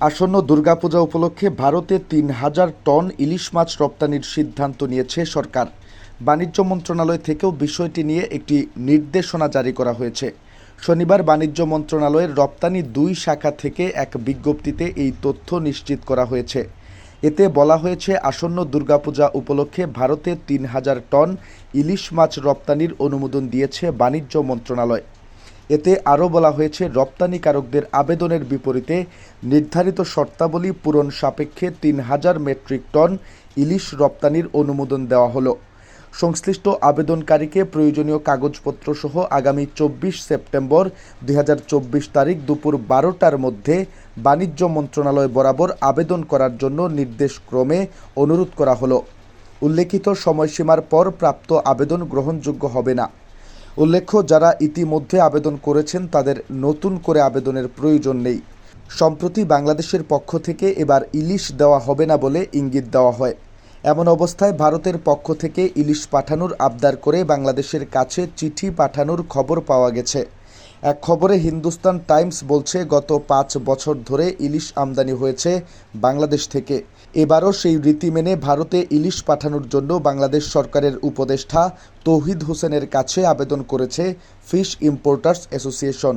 আসন্ন দুর্গাপূজা উপলক্ষে ভারতে ৩,০০০ টন ইলিশ মাছ রপ্তানির সিদ্ধান্ত নিয়েছে সরকার। বাণিজ্য মন্ত্রণালয় থেকেও বিষয়টি নিয়ে একটি নির্দেশনা জারি করা হয়েছে। শনিবার বাণিজ্য মন্ত্রণালয়ের রপ্তানি ২ শাখা থেকে এক বিজ্ঞপ্তিতে এই তথ্য নিশ্চিত করা হয়েছে। এতে বলা হয়েছে, আসন্ন দুর্গাপূজা উপলক্ষে ভারতে ৩,০০০ টন ইলিশ মাছ রপ্তানির অনুমোদন দিয়েছে বাণিজ্য মন্ত্রণালয়। এতে আরও বলা হয়েছে, রপ্তানিকারকদের আবেদনের বিপরীতে নির্ধারিত শর্তাবলী পূরণ সাপেক্ষে ৩,০০০ মেট্রিক টন ইলিশ রপ্তানির অনুমোদন দেওয়া হলো। সংশ্লিষ্ট আবেদনকারীকে প্রয়োজনীয় কাগজপত্রসহ আগামী ২৪ সেপ্টেম্বর ২০২৪ তারিখ দুপুর ১২টার মধ্যে বাণিজ্য মন্ত্রণালয় বরাবর আবেদন করার জন্য নির্দেশক্রমে অনুরোধ করা হলো। উল্লেখিত সময়সীমার পর প্রাপ্ত আবেদন গ্রহণযোগ্য হবে না। উল্লেখ্য, যারা ইতিমধ্যে আবেদন করেছেন তাদের নতুন করে আবেদনের প্রয়োজন নেই। সম্প্রতি বাংলাদেশের পক্ষ থেকে এবার ইলিশ দেওয়া হবে না বলে ইঙ্গিত দেওয়া হয়। এমন অবস্থায় ভারতের পক্ষ থেকে ইলিশ পাঠানোর আবদার করে বাংলাদেশের কাছে চিঠি পাঠানোর খবর পাওয়া গেছে। এক খবরে হিন্দুস্তান টাইমস বলছে, গত ৫ বছর ধরে ইলিশ আমদানি হয়েছে বাংলাদেশ থেকে। এবারও সেই রীতি মেনে ভারতে ইলিশ পাঠানোর জন্য বাংলাদেশ সরকারের উপদেষ্টা তৌহিদ হোসেনের কাছে আবেদন করেছে ফিশ ইম্পোর্টার্স অ্যাসোসিয়েশন।